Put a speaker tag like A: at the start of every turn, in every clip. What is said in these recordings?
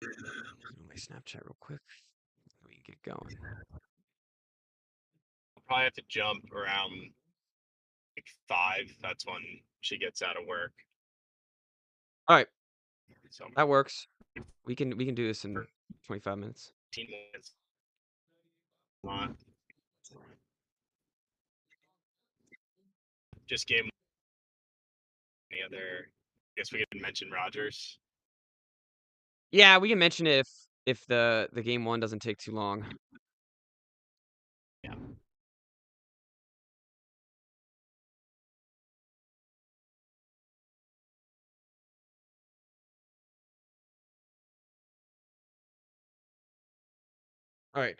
A: My Snapchat real quick. We can get going.
B: I'll probably have to jump around like 5. That's when she gets out of work.
A: All right,
B: So
A: that works. We can do this in
B: for
A: 25 minutes.
B: 15 minutes. Lot. Just game any other. I guess we could mention Rogers.
A: Yeah, we can mention it if the game one doesn't take too long.
B: Yeah.
A: All right.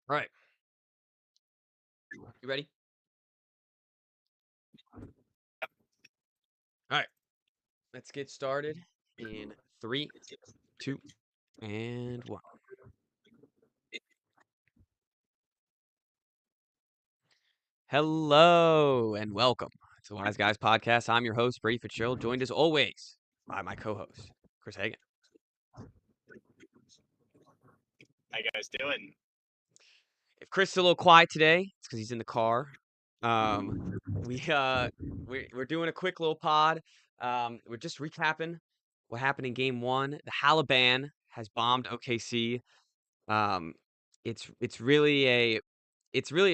A: All right. You ready? All right. Let's get started in 3, 2, and 1. Hello and welcome to Wise Guys Podcast. I'm your host, Brady Fitzgerald, joined as always by my co-host, Chris Hagan.
B: How you guys doing?
A: If Chris is a little quiet today, it's because he's in the car. Um, we we're doing a quick little pod. We're just recapping what happened in Game One. The Taliban has bombed OKC. Um, it's really a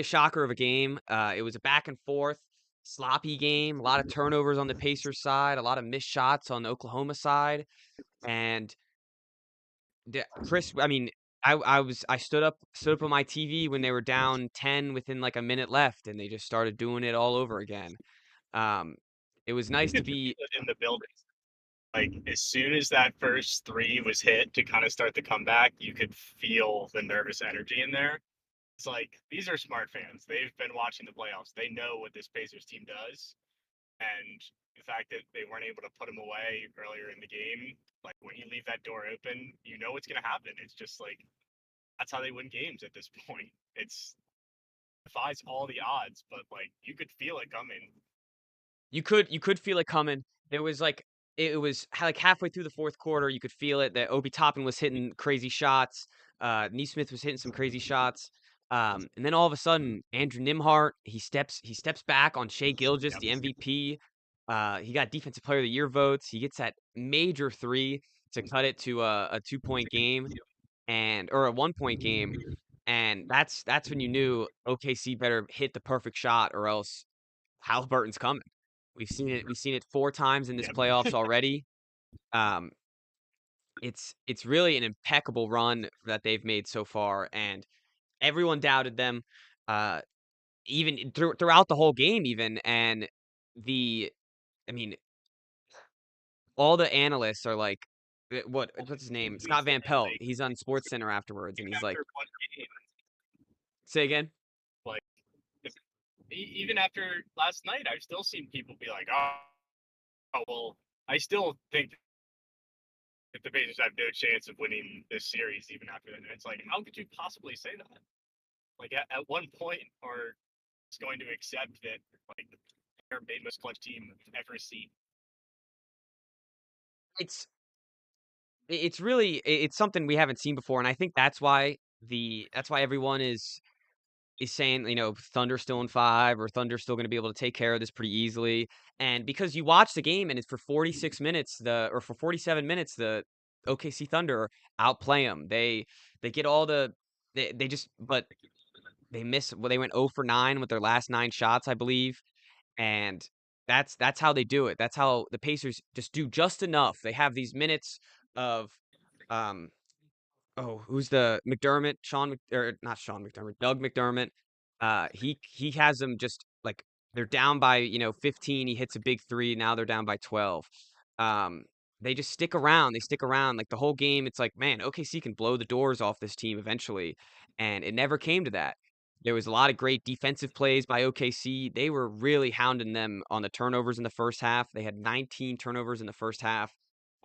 A: shocker of a game. It was a back and forth, sloppy game. A lot of turnovers on the Pacers side, a lot of missed shots on the Oklahoma side, and Chris, I mean, I stood up on my TV when they were down 10 within like a minute left, and they just started doing it all over again. Um, it was
B: You
A: nice to
B: could feel
A: be.
B: it in the building. Like as soon as that first 3 was hit to kind of start the comeback, you could feel the nervous energy in there. It's like these are smart fans. They've been watching the playoffs. They know what this Pacers team does. And the fact that they weren't able to put him away earlier in the game, like when you leave that door open, you know what's going to happen. It's just like that's how they win games at this point. It's defies all the odds, but like you could feel it coming.
A: You could feel it coming. There was like it was like halfway through the fourth quarter, you could feel it that Obi Toppin was hitting crazy shots. Neesmith was hitting some crazy shots. And then all of a sudden, Andrew Nimhart, he steps back on Shea Gilgeous,
B: Yep.
A: the MVP. He got Defensive Player of the Year votes. He gets that major three to cut it to a 2-point game or a 1-point game, and that's when you knew OKC better hit the perfect shot or else Halliburton's coming. We've seen it 4 times in this
B: Yep.
A: playoffs already. Um, it's really an impeccable run that they've made so far, and everyone doubted them, uh, even throughout the whole game even, and the I mean, all the analysts are like, what's his name?
B: We
A: Scott
B: say
A: Van Pelt.
B: like
A: He's on SportsCenter afterwards, and
B: even
A: he's like,
B: after one game,
A: "Say again?"
B: like even after last night, I've still seen people be like, "Oh, well." I still think that the Pacers have no chance of winning this series even after that. And it's like, how could you possibly say that? Like at one point, are just going to accept that like they're the most clutch team I've ever seen.
A: It's it's really it's something we haven't seen before, and I think that's why everyone is saying, Thunder's still in 5 or Thunder's still gonna be able to take care of this pretty easily. And because you watch the game and it's for 46 minutes, for 47 minutes, the OKC Thunder outplay them. They get all they just but they miss well, they went 0 for 9 with their last 9 shots, I believe. And that's how they do it. That's how the Pacers just do just enough. They have these minutes of um oh, who's the McDermott? Or not Sean McDermott, Doug McDermott. He has them just like they're down by 15. He hits a big three. Now they're down by 12. Um, they just stick around. They stick around like the whole game. It's like, man, OKC can blow the doors off this team eventually, and it never came to that. There was a lot of great defensive plays by OKC. They were really hounding them on the turnovers in the first half. They had 19 turnovers in the first half.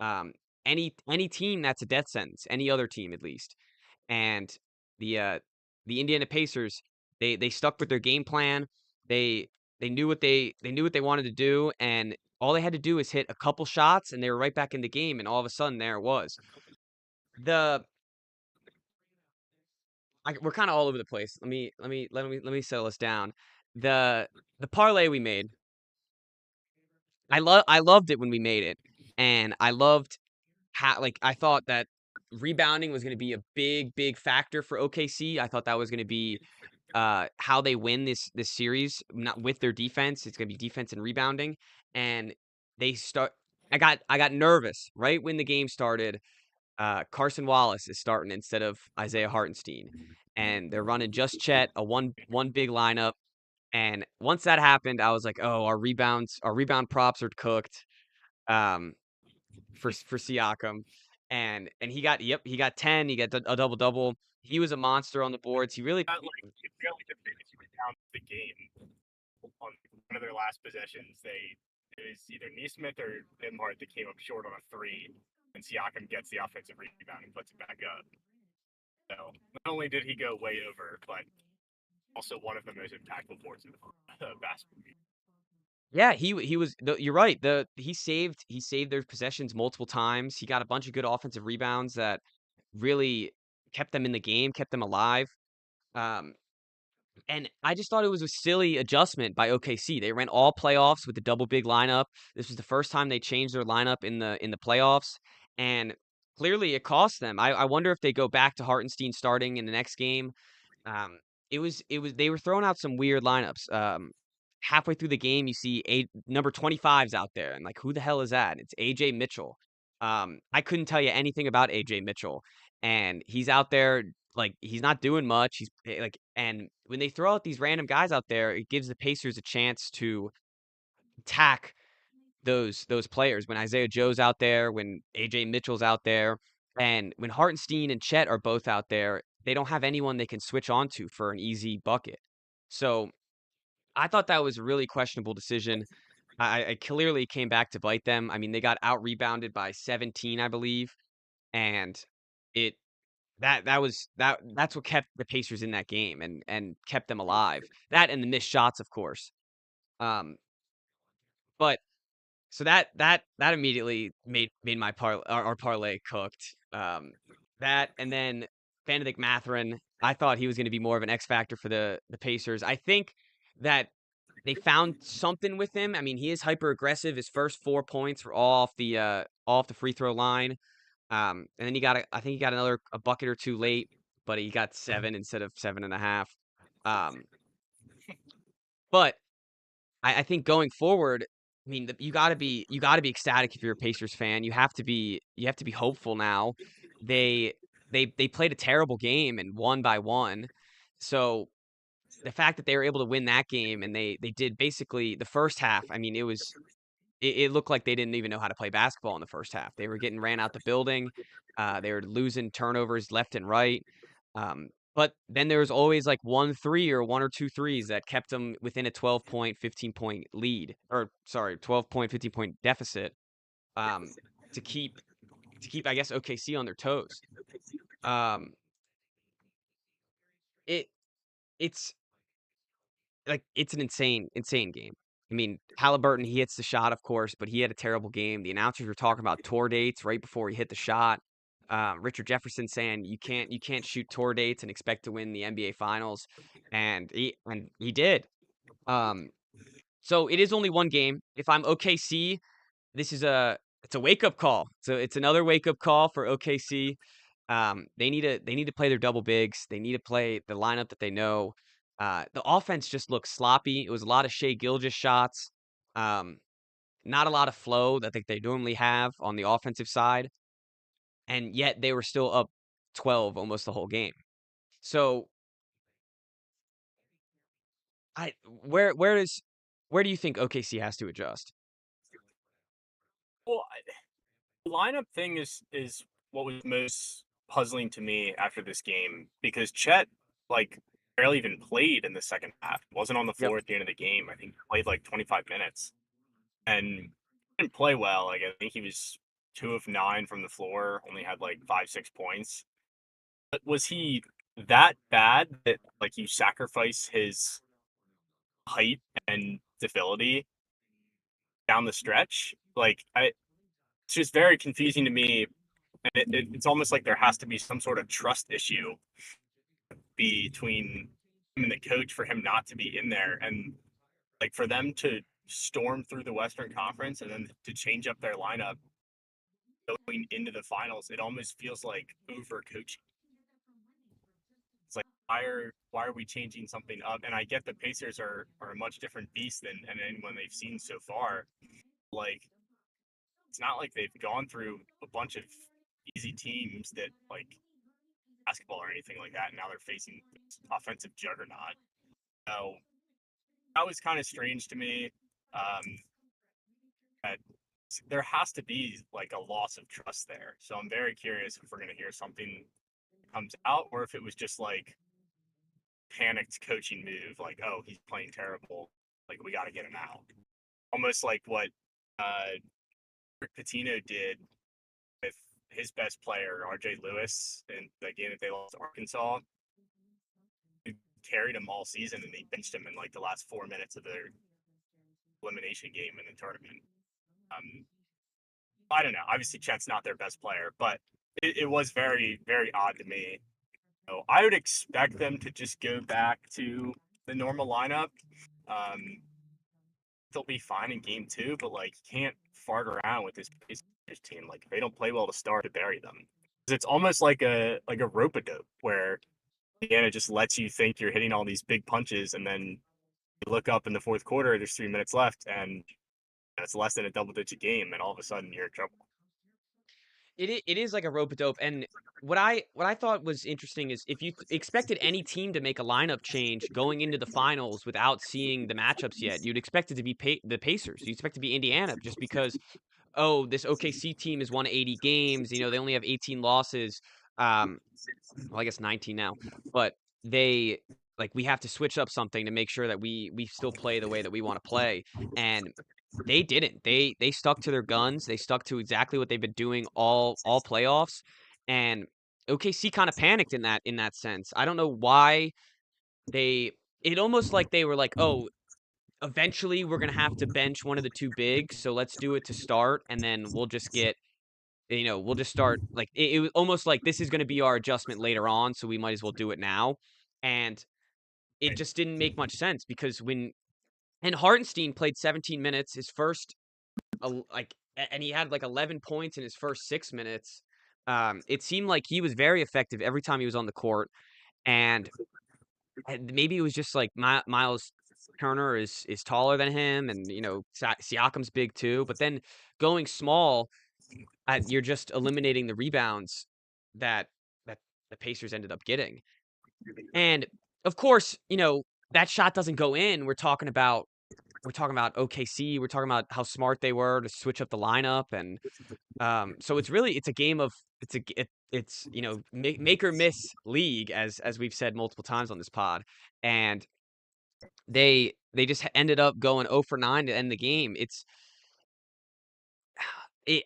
A: Um, any team that's a death sentence, any other team at least. And the uh, the Indiana Pacers, they stuck with their game plan. They they knew what they wanted to do, and all they had to do is hit a couple shots, and they were right back in the game. And all of a sudden, there it was. The we're kind of all over the place. Let me settle us down. The the parlay we made, I loved it when we made it, and I loved how like I thought that rebounding was going to be a big factor for OKC. I thought that was going to be how they win this series, not with their defense. It's going to be defense and rebounding, and they start. I got nervous right when the game started. Carson Wallace is starting instead of Isaiah Hartenstein, and they're running just Chet, a one big lineup. And once that happened, I was like, oh, our rebound props are cooked. Um, for Siakam, and he got 10, he got a double double. He was a monster on the boards. He really
B: It felt like the Phoenix went down the game on one of their last possessions. It was either Neesmith or Nembhard that came up short on a three, and Siakam gets the offensive rebound and puts it back up. So not only did he go way over, but also one of the most impactful boards in the basketball game.
A: yeah, he was you're right. He saved their possessions multiple times. He got a bunch of good offensive rebounds that really kept them in the game, kept them alive. Um, And I just thought it was a silly adjustment by OKC. They ran all playoffs with the double big lineup. This was the first time they changed their lineup in the playoffs, and clearly it cost them. I wonder if they go back to Hartenstein starting in the next game. Um, it was they were throwing out some weird lineups. Halfway through the game, you see a number 25's out there, and like who the hell is that? It's AJ Mitchell. I couldn't tell you anything about AJ Mitchell, and he's out there like he's not doing much. Like, and when they throw out these random guys out there, it gives the Pacers a chance to attack those players. When Isaiah Joe's out there, when AJ Mitchell's out there, and when Hartenstein and Chet are both out there, they don't have anyone they can switch onto for an easy bucket. So I thought that was a really questionable decision. I clearly came back to bite them. I mean, they got out rebounded by 17, I believe, and it that's what kept the Pacers in that game and kept them alive. That and the missed shots, of course. Um, but so that immediately made my our parlay cooked. That and then Benedict Mathurin, I thought he was going to be more of an X factor for the Pacers. I think that they found something with him. I mean, he is hyper aggressive. His first 4 points were all off the free throw line. And then I think he got another a bucket or two late, but he got 7 instead of 7.5. Um, but I think going forward, I mean, you gotta be ecstatic if you're a Pacers fan. You have to be hopeful now. They they played a terrible game and won by one. So the fact that they were able to win that game and they did basically the first half. I mean, it looked like they didn't even know how to play basketball in the first half. They were getting ran out the building. They were losing turnovers left and right. But then there was always like 1 3 or 1 or 2 threes that kept them within a 12-point, 15-point lead, or sorry, 12-point, 15-point deficit. Um, to keep I guess OKC on their toes. Um, it it's like it's an insane game. I mean, Halliburton, he hits the shot, of course, but he had a terrible game. The announcers were talking about tour dates right before he hit the shot. Richard Jefferson saying you can't shoot tour dates and expect to win the NBA Finals, and he did. Um, so it is only one game. If I'm OKC, this is it's a wake up call. So it's another wake up call for OKC. They need to play their double bigs. They need to play the lineup that they know. The offense just looks sloppy. It was a lot of Shea Gilgeous shots. Um, Not a lot of flow that they normally have on the offensive side, and yet they were still up 12 almost the whole game. So I where do you think OKC has to adjust?
B: Well, the lineup thing is what was most puzzling to me after this game because Chet like barely even played in the second half. Wasn't on the
A: Yep.
B: floor at the end of the game. I think he played like 25 minutes and didn't play well. Like I think he was 2 of 9 from the floor, only had like 5, 6 points. But was he that bad that like you sacrifice his height and ability down the stretch? It's just very confusing to me. And it's almost like there has to be some sort of trust issue between him and the coach for him not to be in there. And like for them to storm through the Western Conference and then to change up their lineup going into the finals, it almost feels like over coaching. It's like why are we changing something up? And I get the Pacers are a much different beast than anyone they've seen so far. Like it's not like they've gone through a bunch of easy teams that like basketball or anything like that. And now they're facing this offensive juggernaut. So that was kind of strange to me. Um, that there has to be like a loss of trust there. So I'm very curious if we're going to hear something comes out or if it was just like panicked coaching move, like, oh, he's playing terrible, like we got to get him out. Almost like what Rick Pitino did with his best player, RJ Lewis, in the game that they lost to Arkansas. He carried him all season and they benched him in like the last 4 minutes of their elimination game in the tournament. Um, I don't know. Obviously, Chet's not their best player, but it was very, very odd to me. So I would expect them to just go back to the normal lineup. Um, they'll be fine in game 2, but like you can't fart around with this Pacers team. Like if they don't play well to start, to bury them. It's almost like a rope a dope where Indiana just lets you think you're hitting all these big punches, and then you look up in the fourth quarter, there's 3 minutes left, and it's less than a double digit game, and all of a sudden you're in trouble.
A: It is like a rope a dope, and what I thought was interesting is if you expected any team to make a lineup change going into the finals without seeing the matchups yet, you'd expect it to be the Pacers. You expect it to be Indiana just because oh, this OKC team has won 80 games. You know, they only have 18 losses. Um, well, I guess 19 now, but they like we have to switch up something to make sure that we still play the way that we want to play. And they didn't. They stuck to their guns. They stuck to exactly what they've been doing all playoffs. And OKC kind of panicked in that sense. I don't know why they it almost like they were like, "Oh, eventually we're going to have to bench one of the two bigs, so let's do it to start and then we'll just get we'll just start like it was almost like this is going to be our adjustment later on, so we might as well do it now." And it
B: Right.
A: just didn't make much sense because and Hartenstein played 17 minutes, his first and he had like 11 points in his first 6 minutes. It seemed like he was very effective every time he was on the court, and maybe it was just like Miles Turner is taller than him, and Siakam's big too. But then going small, you're just eliminating the rebounds that that the Pacers ended up getting. And of course, that shot doesn't go in. We're talking about OKC. We're talking about how smart they were to switch up the lineup, and so it's a game of it's make or miss league as we've said multiple times on this pod, and they just ended up going 0 for 9 to end the game.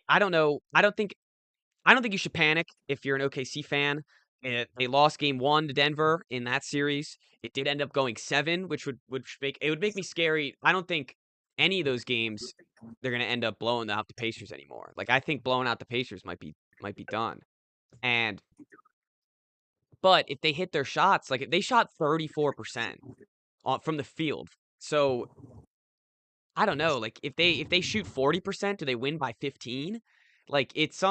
A: I don't know. I don't think you should panic if you're an OKC fan. They lost game 1 to Denver in that series. It did end up going 7, which would make me scary. I don't think any of those games they're gonna end up blowing out the Pacers anymore. Like I think blowing out the Pacers might be done. And but if they hit their shots, like if they shot 34% from the field. So I don't know, like if they shoot 40%, do they win by 15? Like it's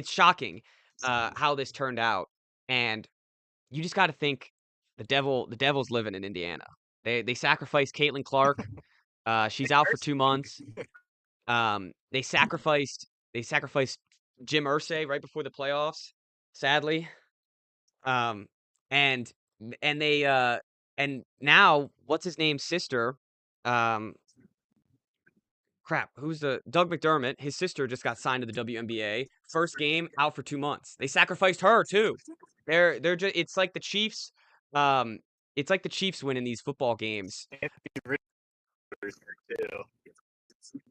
A: shocking how this turned out, and you just got to think the devil's living in Indiana. They sacrificed Caitlin Clark. She's out for 2 months. They sacrificed Jim Irsay right before the playoffs, sadly. Um, and and now what's his name's sister? Um, crap, who's the Doug McDermott? His sister just got signed to the WNBA. First game out for 2 months. They sacrificed her too. They're just it's like the Chiefs. Um, it's like the Chiefs winning these football games.
B: Anthony Richards too.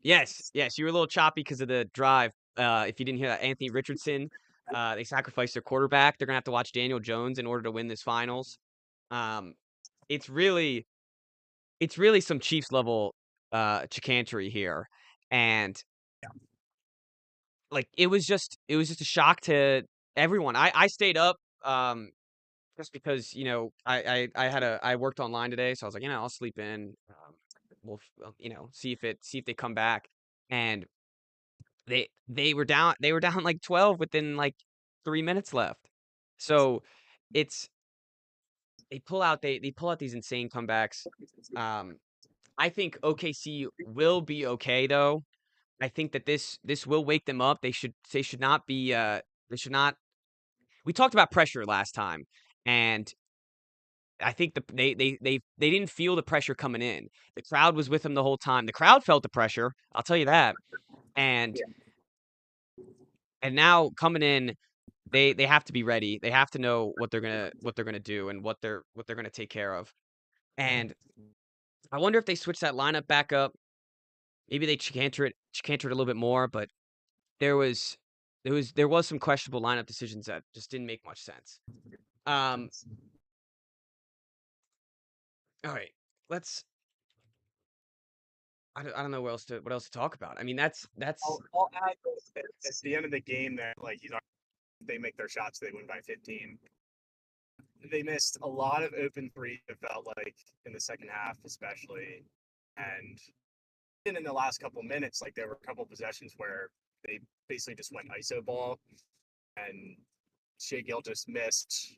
A: Yes, yes, you were a little choppy because of the drive. If you didn't hear that, Anthony Richardson, they sacrificed their quarterback. They're gonna have to watch Daniel Jones in order to win this finals. Um, it's really it's really some Chiefs level, chicanery here, and, like, it was just a shock to everyone. I stayed up, just because, I worked online today, so I was like, I'll sleep in, well, see if they come back, and they were down like 12 within, like, 3 minutes left. So, it's they pull out these insane comebacks. Um, I think OKC will be okay, though. I think that this will wake them up. They should not be, they should not we talked about pressure last time, and I think they didn't feel the pressure coming in. The crowd was with them the whole time. The crowd felt the pressure, I'll tell you that, and
B: Yeah.
A: and now coming in, they have to be ready. They have to know what they're gonna do and what they're gonna take care of. And I wonder if they switch that lineup back up. Maybe they canter it a little bit more, but there was there was some questionable lineup decisions that just didn't make much sense. Um, all right, let's. I don't know what else to talk about. I mean, that's
B: I'll add this, that at the end of the game that like they make their shots, they win by 15. They missed a lot of open threes. It felt like in the second half, especially, and even in the last couple minutes, like there were a couple possessions where they basically just went iso ball, and Shea Gill just missed.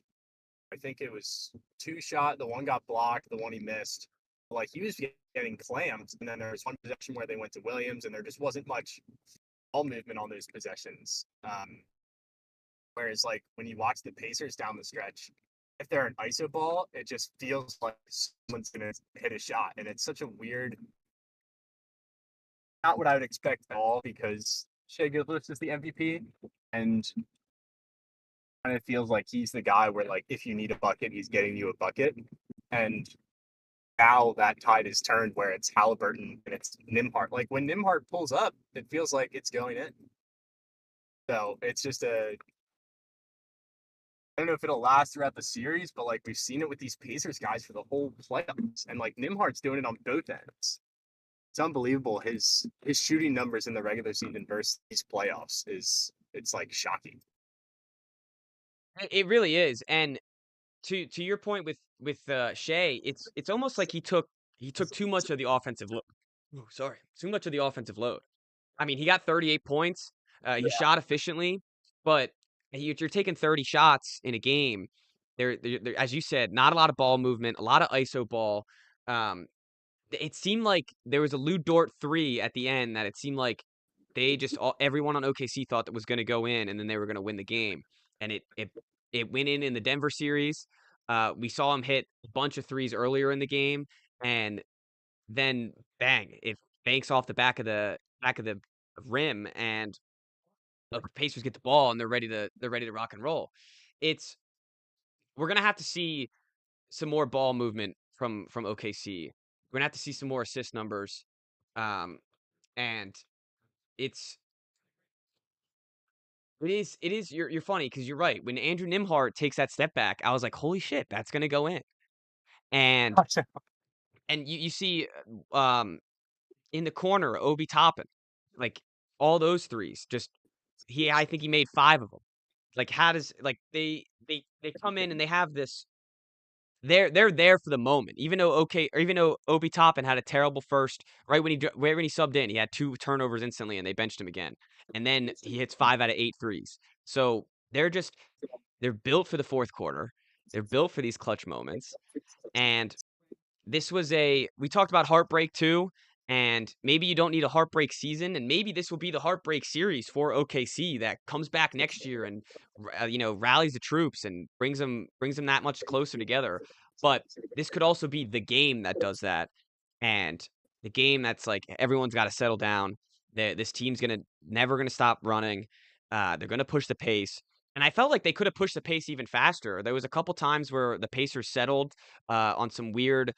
B: I think it was two shot. The one got blocked. The one he missed. Like he was getting clammed, and then there was one possession where they went to Williams, and there just wasn't much ball movement on those possessions. Whereas like when you watch the Pacers down the stretch, if they're an iso ball, it just feels like someone's gonna hit a shot, and it's such a weird, not what I would expect at all because Shea Gilgeous is the MVP, and kind of feels like he's the guy where like if you need a bucket, he's getting you a bucket, and now that tide is turned where it's Halliburton and it's Nimhart. Like when Nimhart pulls up, it feels like it's going in. So it's just I don't know if it'll last throughout the series, but like we've seen it with these Pacers guys for the whole playoffs, and like Nimhart's doing it on both ends. It's unbelievable. His shooting numbers in the regular season versus these playoffs it's like shocking.
A: it really is. And to your point with Shea, it's almost like he took too much of the offensive load. Oh, sorry, too much of the offensive load. I mean, he got 38 points. He
B: Yeah.
A: shot efficiently, but you're taking 30 shots in a game. There, as you said, not a lot of ball movement, a lot of ISO ball. Um, it seemed like there was a Lou Dort three at the end that it seemed like everyone on OKC thought that was going to go in, and then they were going to win the game, and it went in the Denver series. We saw him hit a bunch of threes earlier in the game, and then bang, it banks off the back of the rim, and the Pacers get the ball, and they're ready to rock and roll. It's We're gonna have to see some more ball movement from OKC. We're gonna have to see some more assist numbers, um, and it's it is you're funny because you're right. When Andrew Nimhart takes that step back, I was like, holy shit, that's gonna go in. And you see, in the corner, Obi Toppin, like all those threes, just I think he made 5 of them. Like, how does like they come in and they have this. They're there for the moment, even though Obi Toppin had a terrible first. Right when he subbed in, he had 2 turnovers instantly, and they benched him again. And then he hits 5 out of 8 threes. So they're built for the fourth quarter. They're built for these clutch moments. And we talked about heartbreak too, and maybe you don't need a heartbreak season, and maybe this will be the heartbreak series for OKC that comes back next year and rallies the troops and brings them that much closer together. But this could also be the game that does that, and the game that's like everyone's got to settle down. This team's never gonna stop running. They're gonna push the pace. And I felt like they could have pushed the pace even faster. There was a couple times where the Pacers settled on some weird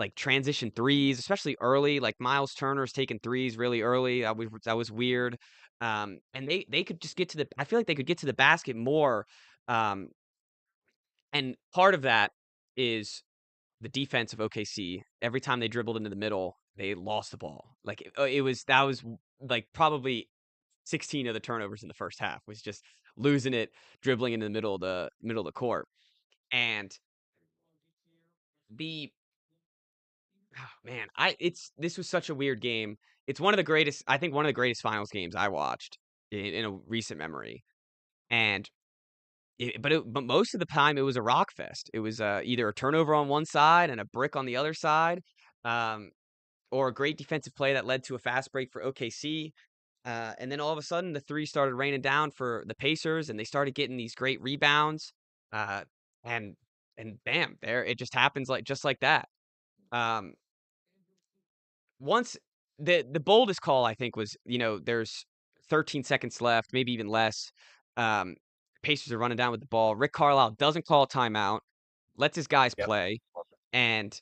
A: like transition threes, especially early. Like Miles Turner's taking threes really early. That was weird. And they could just get to the. I feel like they could get to the basket more. Um, and part of that is the defense of OKC. Every time they dribbled into the middle, they lost the ball. Like it was that was like probably 16 of the turnovers in the first half was just losing it, dribbling into the middle of the court. And the oh, man, I it's this was such a weird game. It's one of the greatest, I think one of the greatest finals games I watched in a recent memory. And but most of the time it was a rock fest. It was either a turnover on one side and a brick on the other side, um, or a great defensive play that led to a fast break for OKC. And then all of a sudden, the three started raining down for the Pacers, and they started getting these great rebounds. Uh, and and bam, there it just happens like just like that. Um, once the boldest call I think was, there's 13 seconds left, maybe even less. Um, Pacers are running down with the ball. Rick Carlisle doesn't call a timeout, lets his guys
B: Yep.
A: play, and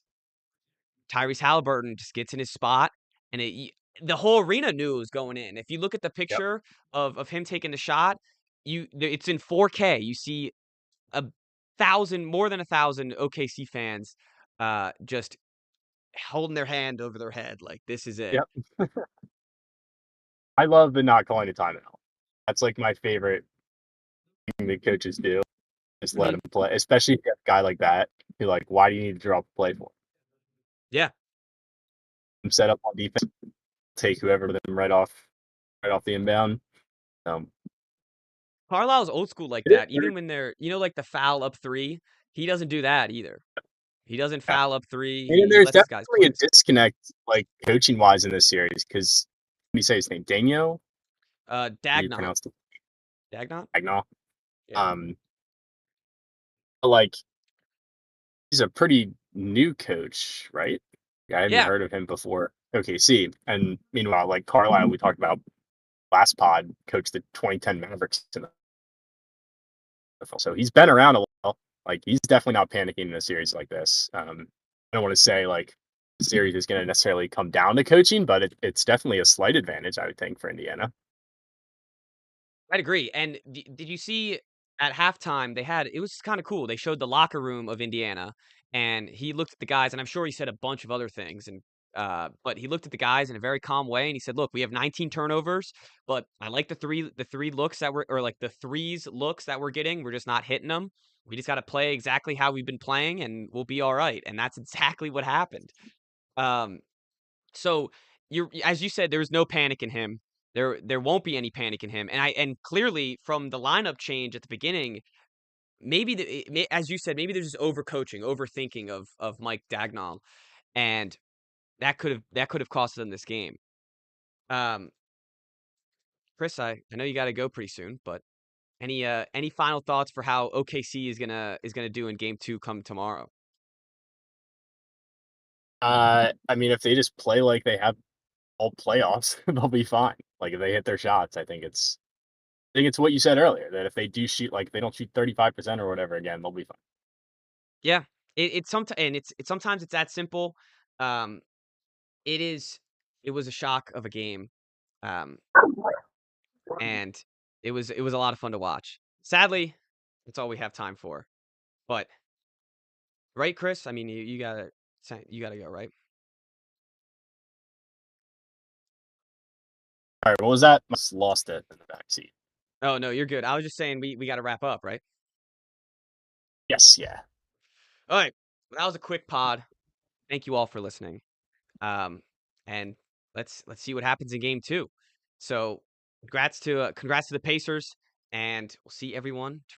A: Tyrese Halliburton just gets in his spot, and the whole arena knew it was going in. If you look at the
B: Yep.
A: picture of him taking the shot, it's in 4K. You see more than 1,000 OKC fans, just holding their hand over their head like this is it.
B: Yep. I love the not calling a timeout. That's like my favorite thing that coaches do. Just let
A: Mhm.
B: him play, especially if you have a guy like that. You're like, why do you need to draw up a play for
A: Yeah,
B: him? Set up on defense, take whoever to them right off the inbound. Um,
A: Carlisle's old school like
B: it is
A: that.
B: very,
A: Even when they're, like the foul up three, he doesn't do that either. He doesn't
B: yeah.
A: foul up three. He
B: And
A: he
B: there's
A: lets his guys
B: definitely
A: play.
B: a disconnect, like coaching wise, in this series because let me say his name, Daniel. How do you
A: Dagnont.
B: pronounce it?
A: Dagnont?
B: Agnaw.
A: Yeah.
B: Um, like he's a pretty new coach, right? Yeah, I hadn't
A: Yeah.
B: heard of him before. OKC, and meanwhile, like Carlisle, we talked about last pod, coached the 2010 Mavericks in the NFL. So he's been around a while. Like he's definitely not panicking in a series like this. I don't want to say like the series is going to necessarily come down to coaching, but it's definitely a slight advantage, I would think, for Indiana.
A: I'd agree. And did you see at halftime it was kind of cool. They showed the locker room of Indiana, and he looked at the guys, and I'm sure he said a bunch of other things. And but he looked at the guys in a very calm way, and he said, "Look, we have 19 turnovers, but I like the three looks that we're or like the threes looks that we're getting. We're just not hitting them. We just got to play exactly how we've been playing, and we'll be all right." And that's exactly what happened. Um, so as you said, there was no panic in him. There won't be any panic in him. And clearly from the lineup change at the beginning, maybe as you said, maybe there's just overcoaching, overthinking of Mike Dagnall, and that could have cost them this game. Um, Chris, I know you got to go pretty soon, but any final thoughts for how OKC is gonna do in game two come tomorrow?
B: I mean, if they just play like they have all playoffs, they'll be fine. Like if they hit their shots, I think it's what you said earlier that if they do shoot like they don't shoot 35% or whatever again, they'll be fine.
A: Yeah, it's sometimes and it's sometimes it's that simple. Um, it is. It was a shock of a game. Um, and it was a lot of fun to watch. Sadly, that's all we have time for. But right, Chris? I mean, you gotta go, right?
B: All right, what was that? Must lost it in the backseat.
A: Oh no, you're good. I was just saying we gotta wrap up, right?
B: Yes, yeah.
A: All right. Well, that was a quick pod. Thank you all for listening. Um, and let's see what happens in game two. So, congrats to the Pacers, and we'll see everyone